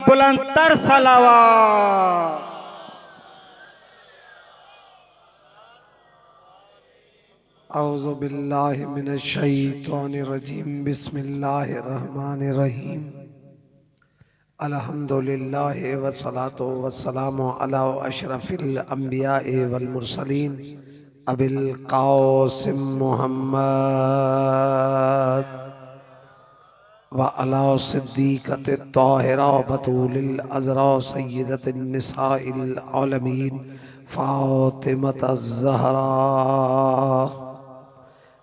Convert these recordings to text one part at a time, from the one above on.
बुलंदतर सलावत। औज़ु बिल्लाहि मिनश शैतानिर रजीम। बिस्मिल्लाहिर्रहमानिर्रहीम। अल्हम्दुलिल्लाहि वस्सलातु वस्सलामु अला अशरफिल अंबिया'i वल मुरसलीन अबिल क़ासिम मुहम्मद व अला सिद्दीक़त ताहिरा बतूलिल अज़रा सय्यदतिन निसाइल आलमीन फ़ातिमत ज़हरा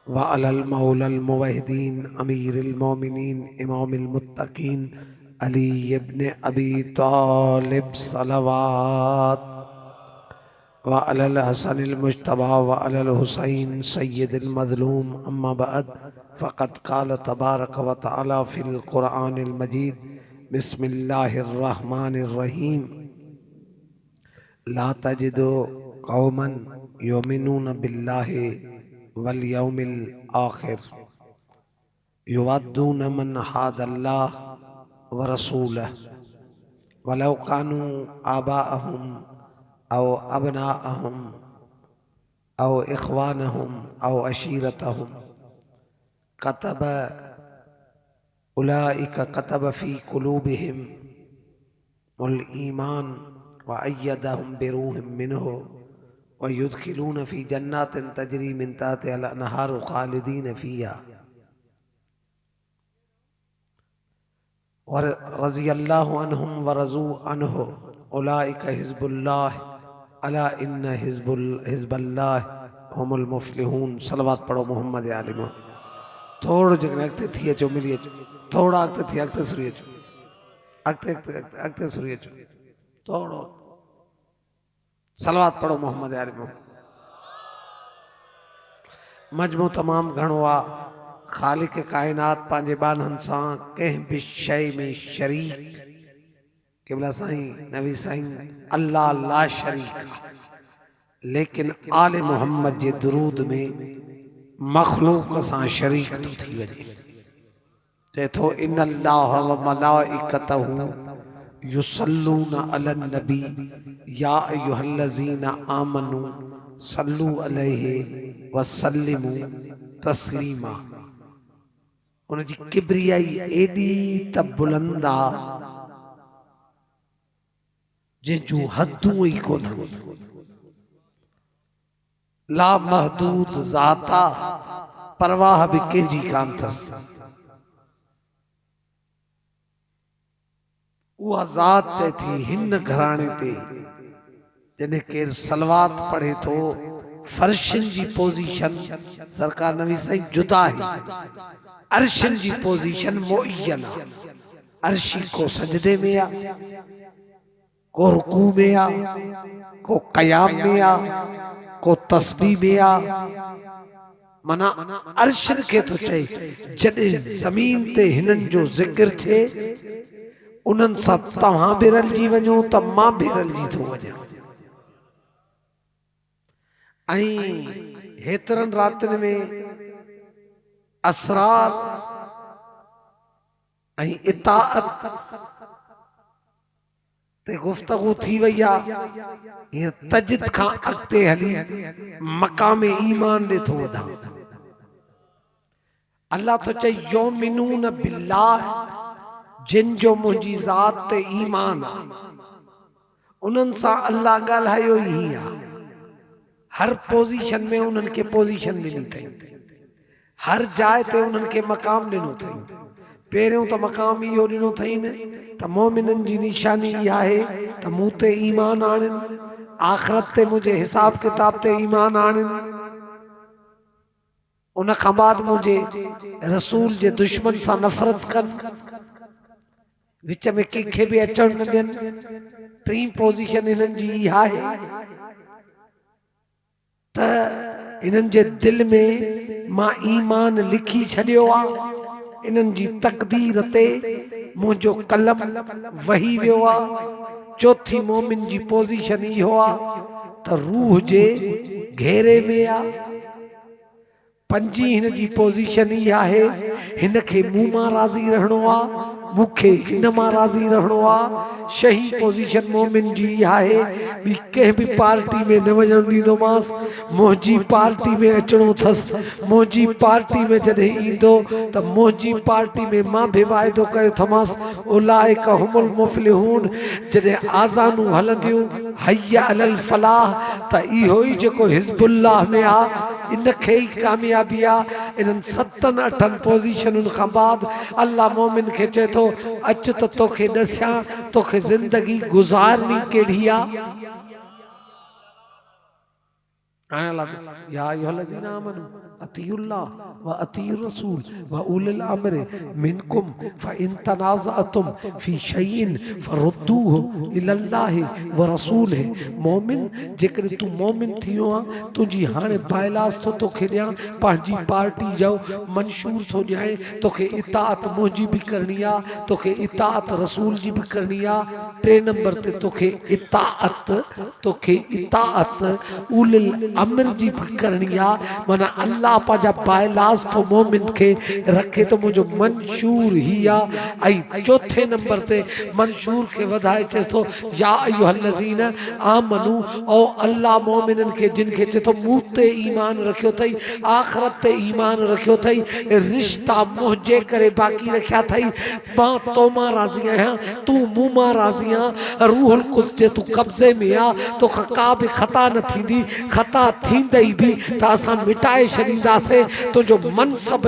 व अलल मौलल मुवहिदीन अमीरुल मोमिनीन इमामुल मुत्तकीन अली इब्न अबी तालिब सलवात व अलल हसनिल मुज्तबा व अलल हुसैन सय्यदुल मज़लूम। अम्मा बअद फ़क़द क़ाल तबारक व तआला फ़िल क़ुरआनिल मजीद बिस्मिल्लाहिर रहमानिर रहीम। ला तजिदु कौमन युमिनून बिल्लाहि वल यौमिल आखिर युवद्दून मन हादल्लाह व रसूलहु वलौ कानू आबाअहुम औ अबनाअहुम औ इख्वानहुम औ अशीरतहुम कतब उलाइका कतब फी कुलूबिहिम उल ईमान व अय्यदहुम बिरूहिम मिन्हु व युदखिलून फी जन्नातिन तजरी मिन तहतिहल अनहारु खालिदीन फीहा व रज़ियल्लाहु अन्हुम व रज़ू अन्हु उलाइका हिज़्बुल्लाह अला इन्न हिज़्बल्लाह हुमुल मुफ़्लिहून। सलवात पढ़ो मोहम्मद आले मोहम्मद। थोड़ो जगह अॻिते थी अचो, मिली अचो, थोड़ा अॻिते थी, अॻिते सुरी अचो, अॻिते सुरी अचो, थोड़ो सलवात पढ़ो मोहम्मद आले मोहम्मद। मजमू तमाम घणो आ। ख़ालिक़ कायनात पंहिंजे बाननि सां कंहिं बि शइ में शरीक क़िबला साईं नबी साईं अल्लाह ला शरीक आहे, लेकिन आले मोहम्मद जे दुरूद में मखलूक सां शरीक थो थी वञे। चए थो इन्नल्लाह व मलाइकतहू युसल्लून अलन नबी या अय्युहल्लज़ीना आमनू सल्लू अलैहि वसल्लिमू तस्लीमा। उनजी किब्रियाई एडी त बुलंद आ जंहिंजूं हदूं ई कोन्हनि। ला महदूद ज़ाता, परवाह बि कंहिंजी कान अथसि। उहा ज़ात चए थी हिन घराणे ते जॾहिं केरु सलवात पढ़े थो, फर्शनि जी पोज़ीशन सरकार नबी साईं जुदा आहे, अर्शनि जी पोज़ीशन मुअय्यन आहे। अर्शी को सजदे में आ, को रुकू में आ, को क़याम में आ, को तस्बीह में आ। मना अर्शन खे थो चए। जॾहिं ज़मीन ते हिननि जो ज़िक्र थिए, उन्हनि सां तव्हां बि रलिजी वञो त मां बि रलिजी थो वञां। ऐं हेतिरनि रातिनि में असरार ऐं इताअत ते गुफ्तगू थी वई आहे। हींअर तजिद खां अॻिते हली मक़ाम ईमान ॾे थो वधां। अल्लाह तो चए योमिनून बिल्लाह, जिन जो मुंहिंजी ज़ात ते ईमान आहे, उन्हनि सां अल्लाह ॻाल्हायो ई आहे। हर पोज़ीशन में उन्हनि खे पोज़ीशन ॾिनी अथई, हर जाइ ते उन्हनि खे मक़ाम ॾिनो अथई। पहिरियों त मक़ाम इहो ॾिनो अथई न त मोमिननि जी निशानी इहा आहे त मूं ते ईमान आणनि, आख़िरत ते मुंहिंजे हिसाब किताब ते ईमान आणनि। उन खां बाद मुंहिंजे रसूल जे दुश्मन सां नफ़रत कनि, विच में कंहिंखे बि अचण न ॾियनि। टी पोज़ीशन हिननि जी इहा आहे त इन्हनि जे दिलि में मां ईमान लिखी छॾियो आहे। इन्हनि जी तक़दीर ते मुंहिंजो कलम वही वियो आहे। चौथी मोमिन जी पोज़ीशन इहो आहे त रूह जे घेरे में आहे। पंजी हिन जी पोज़ीशन इहा आहे हिन खे मूं मां राज़ी रहणो आहे, मूंखे हिन मां राज़ी रहणो आहे। सही पोजीशन मोमिन जी आहे। ॿी कंहिं बि पार्टी में न वञणु ॾींदोमांसि। मुंहिंजी पार्टी में अचणो अथसि। मुंहिंजी पार्टी में जॾहिं ईंदो त मुंहिंजी पार्टी में मां बि वाइदो कयो थमांसि उलाइका हुमुल मुफ़्लिहून। जॾहिं आज़ानूं हलंदियूं हय्या अलल फलाह त इहो ई जेको हिज़्बुल्लाह में आहे, इनखे ई कामयाबी आहे। इन्हनि 7-8 पोज़ीशनुनि खां बाद अल्लाह मोमिन खे चए थो अच त तोखे ॾसियां तोखे ज़िंदगी गुज़ारनी कहिड़ी आहे। या अय्युहल्लज़ीना आमनू अतीउल्लाह व अतीउर रसूल व उलिल अम्र मिनकुम फ़इन तनाज़अतुम फ़ी शैइन फ़रुद्दूहु इलल्लाहि व रसूलिहि। मोमिन जेकॾहिं तूं मोमिन थियो आहे, तुंहिंजी हाणे बाइलास थो तोखे ॾियां पंहिंजी पार्टी जो मंशूर थो ॾियां। तोखे इताअत मुंहिंजी बि करणी आहे, तोखे इताअत रसूल जी बि करणी आहे। 3 नंबर ते तोखे इताअत उलिल अम्र जी भी करनी आ। माना अल्लाह पाजा बायलास तो मोमिन के रखे तो मुझो मंशूर ही आ। आई चौथे नंबर ते मंशूर के वधाए चे तो या अय्युहल्लज़ीन आमनू ओ अल्लाह मोमिनन के जिनके चे तो मूं ते ईमान रखियो थई, आखिरत ते ईमान रखियो थई, रिश्ता मुझे करे बाकी रखिया थई। मां तो मां राज़ी आहियां, तू मूं मां राज़ी आ। रूहुल कुद्स जे तू कब्जे में आ, तो का भी खता न थींदी। खता थींदई भी त असां मिटाए छॾींदासीं। तुंहिंजो मनसब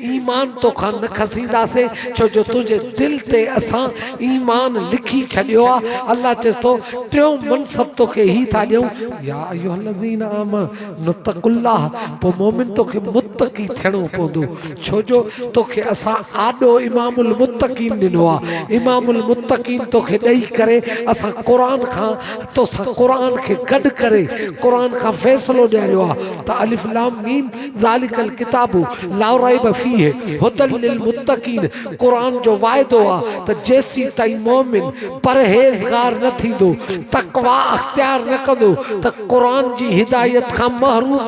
ईमान तोखां न खसींदासीं, छो जो तुंहिंजे दिल ते असां ईमान लिखी छॾियो आहे। अल्लाह चए थो टियों मनसब तोखे ही था ॾियूं या अय्युहल्लज़ीना आमनू तक़ुल्लाह। पोइ मोमिन तोखे मुत्तकी थियणो पवंदो, छो जो तोखे असां आॾो इमामुल मुत्तकीन ॾिनो आहे। इमामुल मुत्तकीन तोखे ॾेई करे असां क़ुरान खां तोसां क़ुरान खे गॾु करे क़ुरान का फैसलो ॾियारियो आहे त अलिफ लाम मीम ज़ालिकल किताबु ला रैब फीह हुदल लिल मुत्तकीन। क़ुरान जो वाइदो आहे त जेसी ताईं मोमिन परहेज़गार न थींदो, तक़वा अख्तियार न कंदो, त क़ुरान जी हिदायत खां महरूम।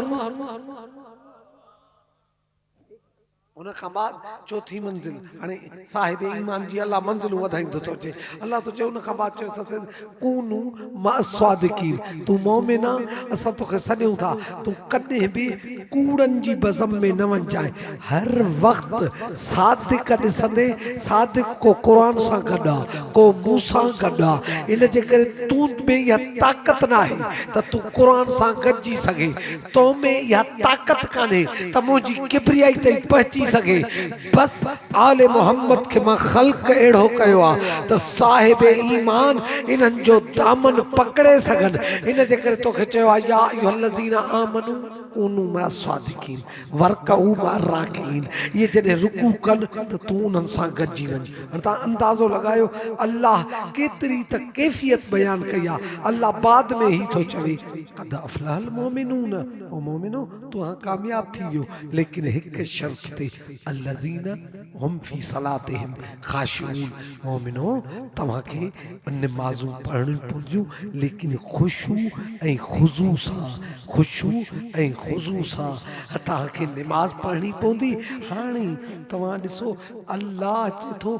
उन खां बाद चौथी मंजिल हाणे साहिब ईमान जी अल्लाह मंजिलूं वधाईंदो थो अचे। अल्लाह तो चयो उन खां बाद चयो त कूनू मा स्वादिकीन। तू मोमिन आ, असां तोखे सॾियूं था तू कॾहिं बि कूड़नि जी बज़म में न वञजाए। हर वक़्तु सादिक ॾिसंदे, सादिक को क़ुरान सां गॾु आहे, को मूं सां गॾु आहे। इन जे करे तूं में इहा ताक़त न आहे त तूं क़ुरान सां गॾिजी सघे। तो में इहा ताक़त कान्हे त मुंहिंजी किबरियाई ताईं पहुची सके। बस आले मोहम्मद के मां खल्क एड़ो कयो आ त साहिब ईमान इन्हनि जो दामन पकड़े सघन। इन जे करे तोखे चयो आ या अय्युहल्लज़ीना आमनू कूनू मा स्वादिकीन वरकऊ मा राकीन। ये जॾहिं रुकू कन त तू उन्हनि सां गॾिजी वञ। तव्हां अंदाज़ो लगायो अल्लाह केतिरी त कैफियत बयान कई आहे। अल्लाह बाद में ही थो चवे क़द अफ़लहल मोमिनून, ओ मोमिनो तूं कामयाब थी वियो, लेकिन हिकु शर्त ते अल्लज़ीना हुम फी सलातिहिम खाशिऊन। मोमिनो तव्हांखे नमाज़ूं पढ़णी पवंदियूं, लेकिन खुशू ऐं खुज़ू सां, खुशू ऐं खुज़ू सां तव्हांखे नमाज़ पढ़णी पवंदी। हाणे तव्हां ॾिसो अल्लाह चए थो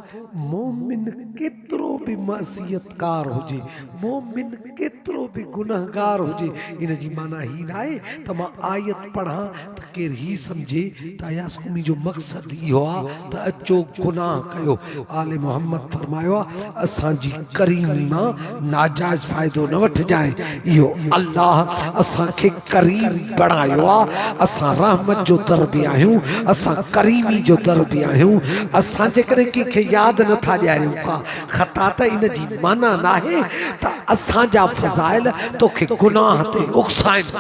मोमिन केतिरो बि मअसियतकार हुजे, मोमिन केतिरो बि गुनहगार हुजे, इन जी माना ही न आहे त मां आयत पढ़ां त केरु ही सम्झे त यास्कुमी जो मक़सद इहो आहे त अचो गुनाह कयो। आले मोहम्मद फरमायो आहे असांजी करीमी मां नाजायज़ फ़ाइदो न वठिजाए। इहो अल्लाह असांखे करीम बणायो आहे। असां रहमत जो दर बि आहियूं, असां करीमी जो दर बि आहियूं। असां जेकॾहिं कंहिंखे यादि नथा ॾियारियूं का ख़ता त इन जी माना न आहे त असांजा फ़ज़ाइल तोखे गुनाह ते उकसाइनि।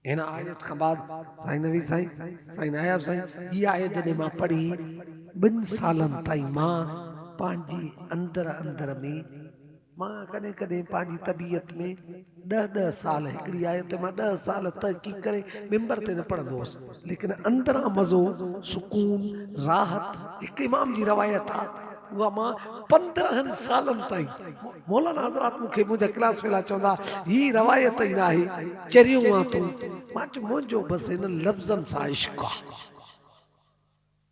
इन आयत खां बाद साईं नवी साईं नायब साईं हीअ आयत जॾहिं मां पढ़ी 2 सालनि ताईं मां पंहिंजी अंदर में मां कॾहिं कॾहिं पंहिंजी तबीयत में 10 साल हिकिड़ी आयत मां 10 साल तहक़ीक़ करे मिंबर ते न पढ़ंदो हुउसि, लेकिन अंदरां मज़ो सुकून राहत हिकु इमाम जी रवायत आहे उहा मां 15 सालनि ताईं मौलाना हज़रात मूंखे मुंहिंजा क्लास फेला चवंदा ही रवायत ई न आहे चरियूं आहे तूं। मां चयो मुंहिंजो बसि हिन लफ़्ज़नि सां इश्क़ आहे,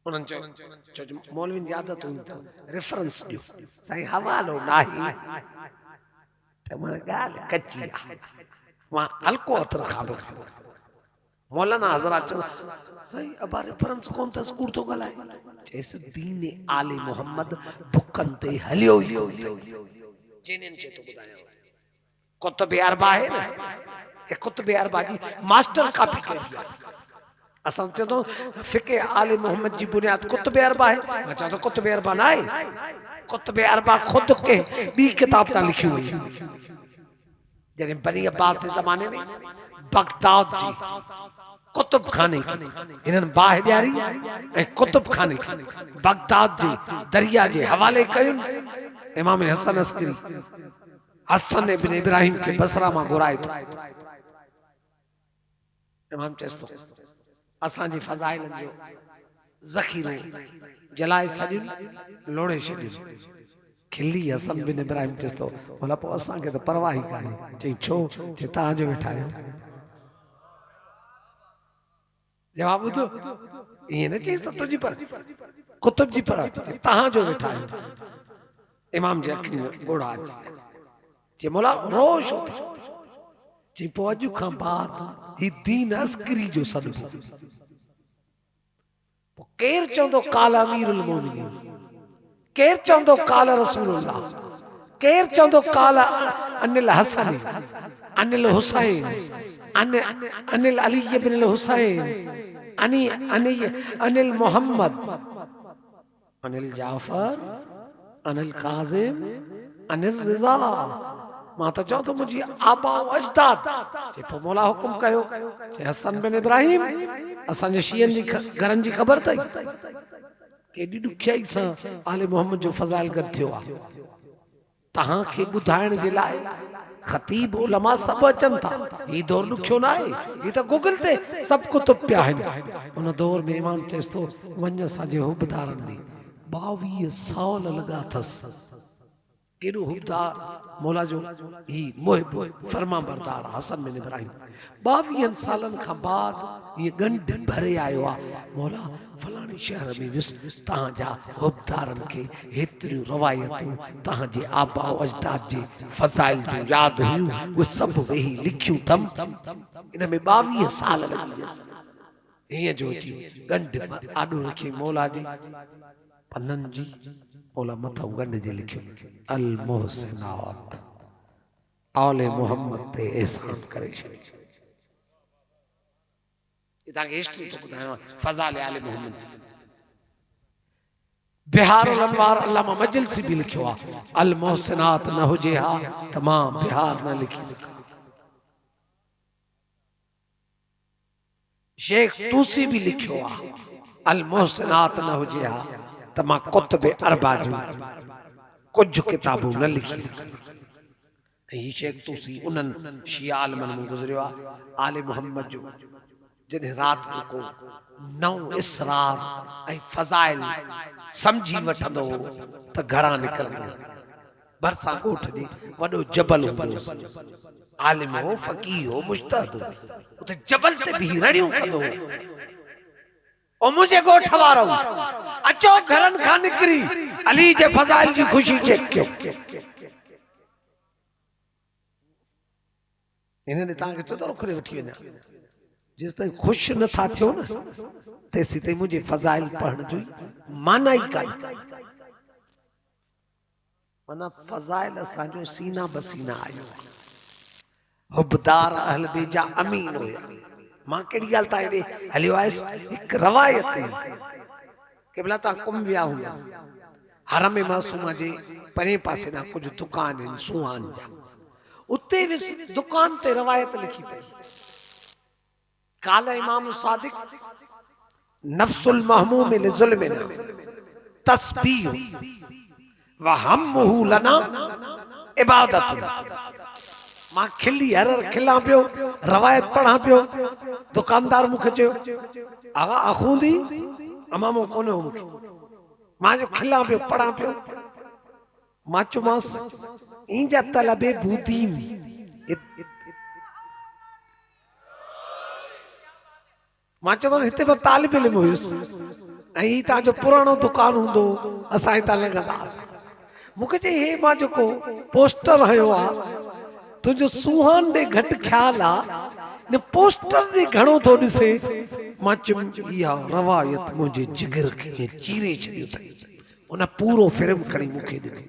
उन्हनि चयो मौलविन जी आदत हूंदी अथव रेफरेंस ॾियो साईं हवालो नाहे त माना ॻाल्हि कची आहे मां हल्को अतर खाधो मौलाना हज़रात चयो साईं अबा रेफरेंस कोन अथसि कूड़ थो ॻाल्हाए चयसि दीन आले मोहम्मद बुकनि ते हलियो चइनिनि चए थो ॿुधायां कुतुब अरबा आहे न हे कुतुब अरबा जी मास्टर कॉपी करी आहे असां चयो तो फिके आले मोहम्मद जी बुनियाद कुतुब अरबा है मैं चयो तो कुतुब अरबा ना है कुतुब अरबा खुद के बी किताब ता लिखी हुई जने बनी अब्बास के जमाने में बगदाद जी कुतुब खाने इन्हन बाह ॾियारी ऐं कुतुब खाने बगदाद जी दरिया जे हवाले कयुन इमाम हसन अस्करी हसन इब्न इब्राहिम के बसरा मां घुराए तो इमाम चेस्तो असांजी फज़ाइल जो ज़ख़ीरो जलाए छॾियो लोड़े छॾियो खिली हसन बिन इब्राहिम चेस्तो बोला पोइ असांखे त परवाह ई कान्हे चई छो चई तव्हांजो वेठा आहियो जवाब ॿुधो ईअं न चईसि त तुंहिंजी पर कुतुब जी पर तव्हांजो वेठा आहियो इमाम जे अखियुनि में ॻोढ़ा चई मोला रोज़ छो थो चई पोइ अॼु खां बाद ही दीन अस्करी जो सॾु केर चवंदो काल अमीरुल मोमिनीन केर चवंदो काल रसूलुल्लाह केर चवंदो काल अनिल हसन अनिल हुसैन अनिल अली इब्न हुसैन अनिल मोहम्मद अनिल जाफर अनिल काजिम अनिल रिजा मां त चवां थो मुंहिंजी आबा अजदाद चए पोइ मौला हुकुम कयो चए हसन बिन इब्राहिम असांजे शीयनि जी घरनि जी ख़बर अथई केॾी ॾुखियाई सां आले मोहम्मद जो फज़ाइल गॾु थियो आहे तव्हांखे ॿुधाइण जे लाइ ख़तीब उलमा सभु अचनि था ही दौर ॾुखियो न आहे ही त गूगल ते सभु कुतुब पिया आहिनि उन दौर में इमाम चएसि थो वञ असांजे हुबदारनि ॾे 22 साल लॻा अथसि केॾो हुबदार मौला जो ही मुहिब फरमा बरदार हसन बिन इब्राहिम 22 सालनि खां बाद ये गंढ भरे आयो आहे मौला फलाणे शहर में वियुसि तव्हांजा हुबदारनि खे हेतिरियूं रवायतूं तव्हांजे आबा अजदाद जे फज़ाइल जूं यादि हुयूं उहे सभु वेही लिखियूं अथमि इन में 22 साल लॻी वियसि हीअं जो अची गंढ आॾो रखी मौला जी पननि जी मौला मथां गंढ जे लिखियो अल मोहसिनात आले मोहम्मद ते एहसान करे छॾियो तव्हांखे हिस्ट्री थो ॿुधायां फज़ाइल आले मोहम्मद बिहार अनवार अल्लामा मजलिसी भी लिखियो आहे अल मोहसिनात न हुजे हा त मां बिहार न लिखी सघां शेख तूसी भी लिखियो आहे अल मोहसिनात न हुजे हा त मां कुतुब अरबा जूं कुझु किताबूं न लिखी सघां ऐं शेख तूसी उन्हनि शिया आलमनि में गुज़रियो आहे आले मोहम्मद जो जॾहिं राति जो को नओं इसरार ऐं फज़ाइल समझी वठंदो त घरां निकिरंदो भरिसां ॻोठ जे वॾो जबल हूंदो आलिम हो फ़क़ीह हो मुज्तहिद हो उते जबल ते बीह रड़ियूं कंदो ओ मुंहिंजे ॻोठ वारो अचो घरनि खां निकिरी अली जे फज़ाइल जी ख़ुशी चेक कयो इन्हनि तव्हांखे चओ करे वठी वञा जेसि ताईं ख़ुशि नथा थियो न तेसि ताईं मुंहिंजे फज़ाइल पढ़ण जो माना ई कान्हे माना फज़ाइल असांजो सीना बसीना आयो हुबदार अहल बेजा अमीन हुया मां कहिड़ी ॻाल्हि तां हेॾे हलियो आयुसि हिकु रवायत के भला तव्हां कुंभ विया हूंदा हरम मासूमा जे परे पासे ॾांहुं कुझु दुकान आहिनि सुहान जा उते दुकान ते रवायत लिखी पई काल इमाम सादिक नफ्सुल महमूम लिजुल्मिना तस्बीह व हम्मुहु लना इबादत मां खिली हर खिला पियो रवायत पढ़ा पियो दुकानदार मूंखे चयो आगा अखूंदी अमामो कोने हो मूंखे मां जो खिला पियो पढ़ा पियो मां चयोमांसि इंजा तलबे बूदीम मां चयोमांसि हिते मां तालिब इल्म हुयुसि ऐं तव्हांजो पुराणो दुकान हूंदो असां हितां लॻंदासीं। मूंखे चई हे मां जेको पोस्टर हयो आहे तुंहिंजो सुहान ॾे घटि ख़्यालु आहे न पोस्टर ॾे घणो थो ॾिसे। मां चयुमि इहा रवायत मुंहिंजे जिगर खे चीरे छॾियो अथई। उन पूरो फिल्म खणी मूंखे ॾिनो।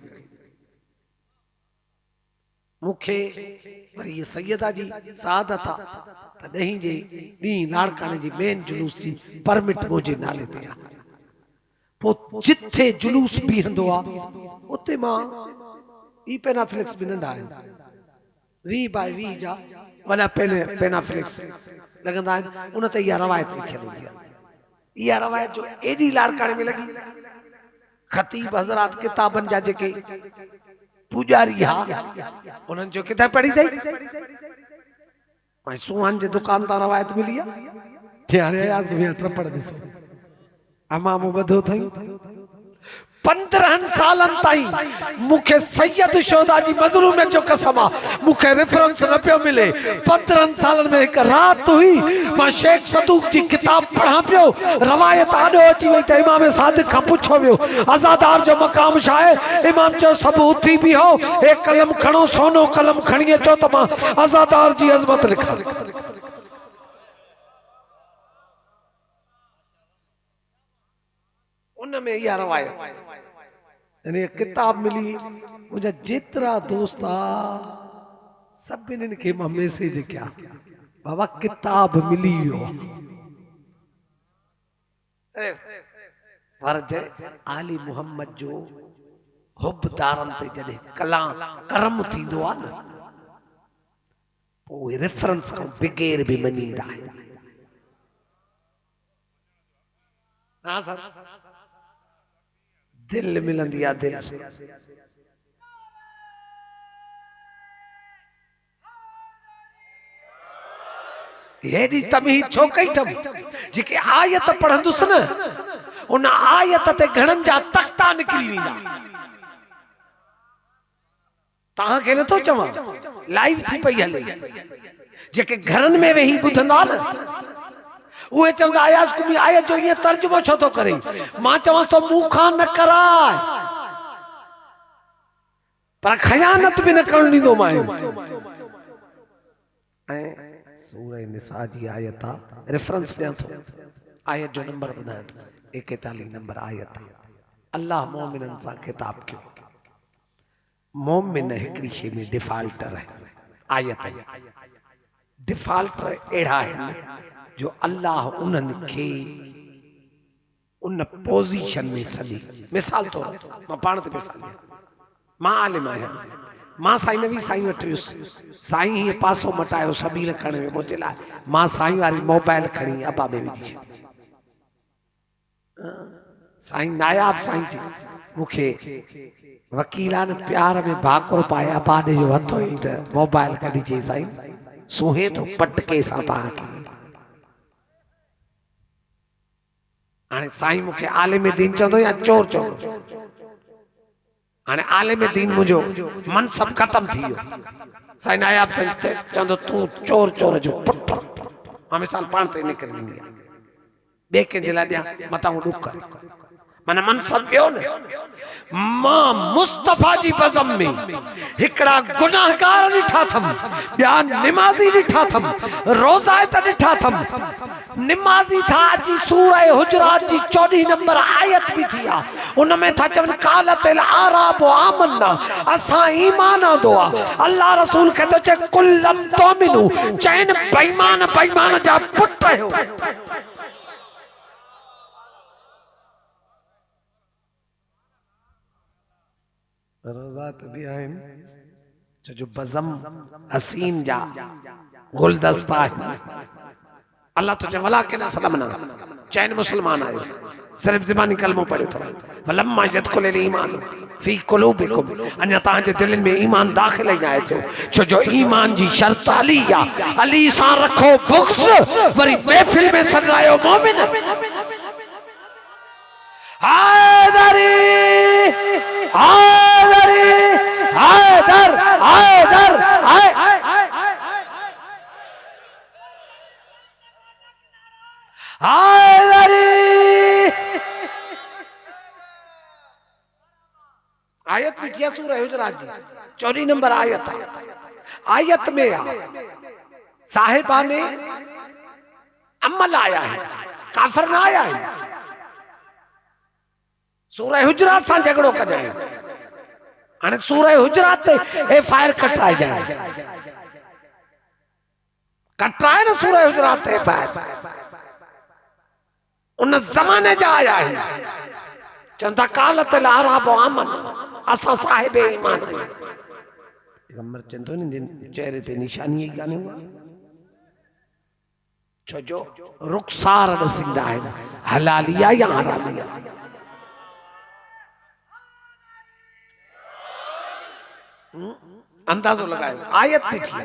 मूंखे वरी इहा सैयदा जी सआदत आहे त ॾहीं जे ॾींहुं लाड़काणे जी मेन जुलूस जी परमिट मुंहिंजे नाले ते आहे। पोइ जिथे जुलूस बीहंदो आहे उते मां ई पेनाफ्लिक्स बि नंढा आहिनि 20x20 जा वॾा पेनाफ्लिक्स लॻंदा आहिनि। उन ते इहा रवायत लिखियल हूंदी आहे। इहा रवायत जो एॾी लाड़काणे में लॻी ख़तीब हज़रात किताबनि जा जेके पूॼारी हा उन्हनि जो किताब पढ़ी अथई। सुहान जे दुकान तां रवायत मिली आहे। ट्रपड़ ॾिसो अमामो ॿधो अथई। 15 सालनि ताईं मूंखे सैयद शोधा जी मज़लूमियत जो कसम आहे मूंखे रेफरेंस न पियो मिले। 15 सालनि में हिकु राति हुई मां शेख सदूक जी किताब पढ़ा पियो। रवायत आॾो अची वई त इमाम सादिक खां पुछो वियो अज़ादार जो मक़ाम छा आहे। इमाम चयो सभु उथी बीहो, हे कलम खणो, सोनो कलम खणी अचो त मां अज़ादार जी अज़मत लिखां। उन में इहा रवायत यानी किताब मिली। मुंहिंजा जेतिरा दोस्त सभिनी खे मां मैसेज कया बाबा किताब मिली वियो। फर्ज आली मोहम्मद जो हुबदारनि ते जॾहिं करम थींदो आहे न पोइ रेफरेंस खां बग़ैर बि मञींदा आहिनि। हाँ सर दिल मिलंदी आहे दिल से। हेॾी तमीज़ छो कई अथमि जेके आयत पढ़ंदुसि न उन आयत ते घणनि जा तख्ता निकिरी वेंदा। तव्हांखे नथो चवां लाइव थी पई हले। जेके घरनि में वेही ॿुधंदा न उहे चवंदा आयास कुमी आयत जो ईअं तर्जुमो छो थो करे। मां चवांसि थो मूं खां न कराए पर खयानत बि न करणु ॾींदो मां। ऐं सूरह निसा जी आयत आहे रेफरेंस ॾियां थो। आयत जो नंबर ॿुधायां थो 41 नंबर आयत। अल्लाह मोमिननि सां खिताब कयो। मोमिन हिकिड़ी शइ में डिफॉल्टर है। आयत डिफॉल्टर अहिड़ा आहिनि जो अल्लाह उन्हनि खे उन पोज़ीशन में सॾी। मिसाल तौर मां पाण ते मिसाल मां आलिम आहियां। मां साईं नवी साईं वटि वियुसि। साईं हीअं पासो मटायो सबील खणण में मुंहिंजे लाइ। मां साईं वारी मोबाइल खणी अबा में विझी छॾी। साईं नायाब साईं जी मूंखे वकीलान प्यार में भाकुर पाए अबा ॾे जो हथो ई त मोबाइल कढी चई साईं सूहे थो पटके सां तव्हांखे। हाणे साईं मूंखे आलिम दीन चवंदो या चोर चवंदो। हाणे आलिम दीन मुंहिंजो मनसब ख़त्म थी वियो। साईं नायाब साईं चवंदो तूं चोर जो पुट। मां मिसाल पाण ते निकिरी वेंदी आहे ॿिए कंहिंजे लाइ ॾियां मथां ॾुख माना मनसब वियो न। मां मुस्तफ़ा जी बज़म में हिकिड़ा गुनाहगार ॾिठा अथमि, ॿिया निमाज़ी ॾिठा अथमि, रोज़ायत ॾिठा अथमि। निमाज़ी था अची सूरह हुजरात जी 14 नंबर आयत बि थी आहे। उन में था चवनि कालतिल आराब आमन्ना असां ईमान आंदो आहे। अल्लाह रसूल खे थो चए कुल्लम तोमिनू चइनि बेईमान जा पुट आहियो। रोज़ात भी आहिनि जो बज़म हसीन जा गुलदस्ता है। अल्लाह तो चए वला के न सलमना चैन मुसलमान आयो सिर्फ ज़बानी कलमो पढ़ियो तो वलम्मा यदखुल ईमान फी कुलूबिकुम अन तां जे दिलनि में ईमान दाखिल ही आए थो। छो जो ईमान जी शर्त अली या अली सां रखो बुक्स वरी महफिल में सॾायो मोमिन। हैदरी हैदरी हैदर हैदर हैदरी आयत भी थी सूरह हुजरात जी 14 नंबर आयत है। आयत में साहिबाने अमल आया है, काफिर ना आया है। सूरह हुजरात सां झगड़ो कजाए हाणे सूरह हुजरात ते एफआईआर कटराए जाए कटराए न सूरह हुजरात ते एफआईआर उन ज़माने जा आया है। चंदा कालत लाराब आमन असा साहिब ईमान आहियूं। पैगंबर चंदो न चेहरे ते निशानी ही काने हुआ छो जो रुखसार ॾसींदा आहिनि हलालिया या हरामिया। अंदाज़ो लगायो आयत भी थी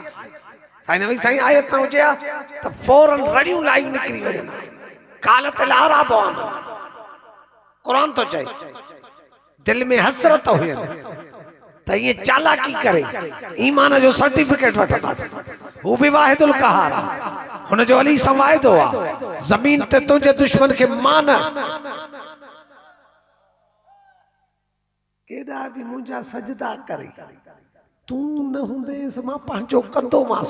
साईं नवी साईं आयत न हुजे त फौरन रड़ियूं लायूं निकिरी वञनि कालत लाराब आमन कुरान तो चए दिल में हसरत हुयनि त ये चालाकी करे ईमान जो सर्टिफिकेट वठंदासीं। हू भी वाहिदुल कहार हुन जो अली सां वाइदो आहे ज़मीन ते तुंहिंजे दुश्मन खे मान केॾा बि मुंहिंजा सजदा करे तू न हूंदेस मां पंहिंजो कंदो मांस।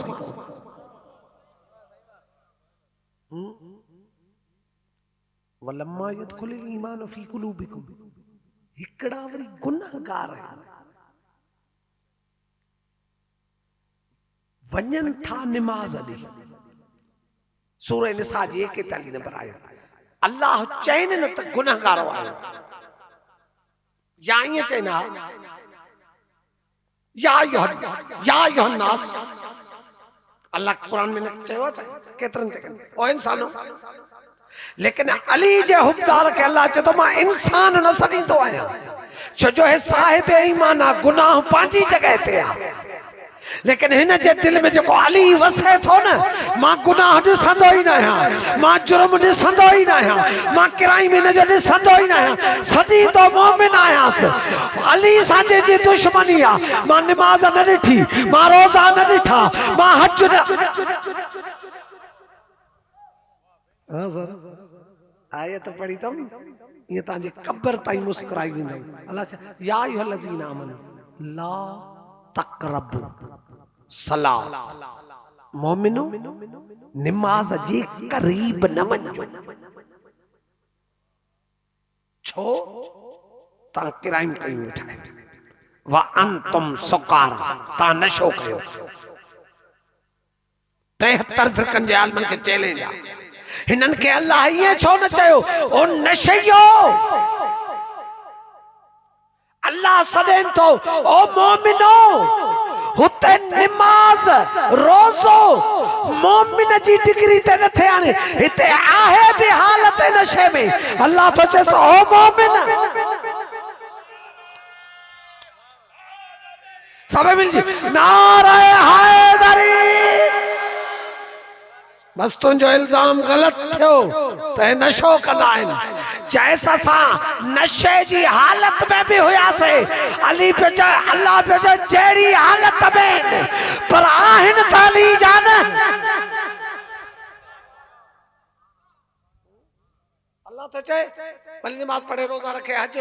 वलम्मा यदखुलिल ईमान फी कुलूबिकुम हिकड़ा वरी गुनाहगार वञनि था निमाज़ ॾे। सूरह निसा जी 41 नंबर आयत अल्लाह चइनि न त गुनाहगार वारो या ईअं चइनि हा या अय्युहन नास अल्लाह कुरान में न चयो आहे केतिरनि जॻहनि ओ इंसानो लेकिन अली जे हुबदार खे अल्लाह चए थो मां इंसान न सॾींदो आहियां छो जो हे साहिब ईमान आहे गुनाह पंहिंजी जॻह ते आहे लेकिन हिन जे दिल में जेको अली वसे थो न मां गुनाह ॾिसंदो ई न आहियां मां जुर्म ॾिसंदो ई न आहियां मां क्राइम हिन जो ॾिसंदो ई न आहियां सॾींदो मोमिन आहियांसि। अली सां जंहिंजी दुश्मनी आहे मां निमाज़ न ॾिठी मां रोज़ा न ॾिठा मां हज न आयत पढ़ी अथम ईअं तव्हांजी क़ब्र ताईं मुस्कुराई वेंदव। अल्लाह या अय्युहल्लज़ीना आमनू ला तक़रबू सलात मोमिनो निमाज जे करीब न वञो छो तव्हां क्राइम कयूं वेठा वा अंतुम सुकारा तव्हां नशो कयो। 73 फिरकनि जे आलमनि खे चैलेंज आहे हिननि खे अल्लाह ईअं छो न चयो ओ नशइयो अल्लाह सॾेनि थो ओ मोमिनो हुते निमाज़ रोज़ो मोमिन जी डिग्री ते न थे आणे हिते आहे बि हालत नशे में अल्लाह तो चए ओ मोमिन सब मिलजी नारे हैदरी बस तुंहिंजो इल्जाम गलत थियो त नशो कंदा आहिनि जैसा सा नशे जी हालत में भी हुयासीं अली पे अल्लाह पे जहिड़ी हालत में पर आहिनि त अली जान अल्लाह तो चए भली नमाज पढ़े रोज़ा रखे हज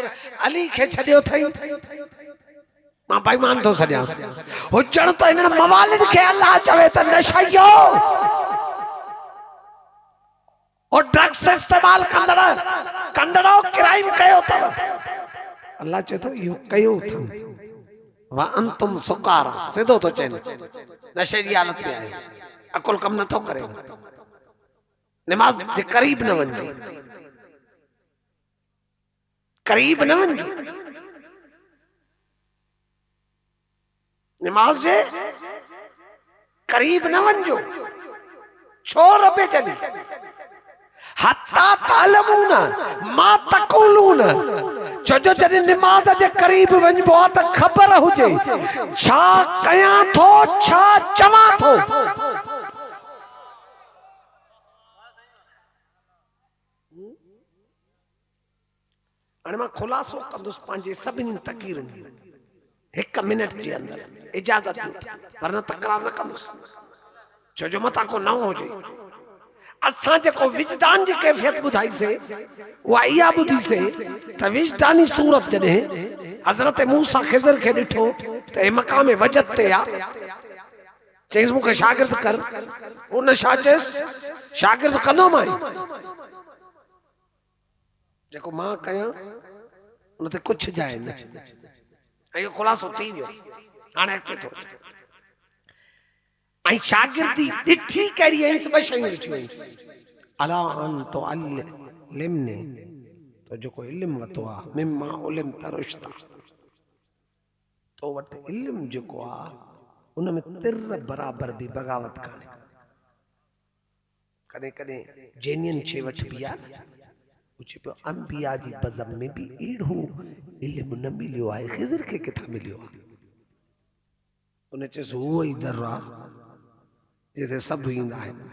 अली खे छॾियो अथई मां बेईमान थो सॾियांसि हुजण त हिननि मवालिद खे अल्लाह चवे त नशइयो और ड्रग्स इस्तेमाल कंदड़ो क्राइम कयो तव अल्लाह चए थो इहो कयो अथम वा अंतुम सुकारा सिधो तो चए नशे जी हालत में आहे अकुल कम नथो करे नमाज जे करीब न वञो करीब न वञो नमाज जे करीब न वञो छो रबे चली हत्ता तालमून मा तक़ूलून छो जो जॾहिं निमाज़ जे करीब वञबो आहे त ख़बर हुजे छा कयां थो छा चवां थो। हाणे मां खुलासो कंदुसि पंहिंजे सभिनी तक़रीरनि हिकु मिनट जे अंदरि इजाज़त ॾियो वरना तकरार न कंदुसि छो जो मथां को नओं हुजे असां जेको विजदान जी कैफियत ॿुधाई से उहा इहा ॿुधी से त विजदानी सूरत जॾहिं हज़रत मूसा ख़िज़र खे ॾिठो त हे मक़ाम वजद ते आ, चईंसि मूंखे शागिर्द कर। उन छा चयसि, शागिर्द कंदो मां जेको मां कयां उन ते कुझु जाइ न। ऐं इहो ख़ुलासो थी वियो। हाणे अॻिते थो ऐं शागिर्दी ॾिठी कहिड़ी आहिनि, ॿ शयूं ॾिठियूं आहिनि। अला अन तो लिमने, तो जेको इल्मु वरितो आहे मिमा उलिम तरुश्ता, तो वटि इल्मु जेको आहे उन में तिर बराबर बि बग़ावत कान्हे। कॾहिं कॾहिं जेन्युइन शइ वठिबी आहे। चए पियो अंबिया जी बज़म में बि अहिड़ो इल्मु न मिलियो आहे, ख़िज़र खे किथां मिलियो आहे? उन चयसि उहो ई दर आहे जिते सभु ईंदा आहिनि,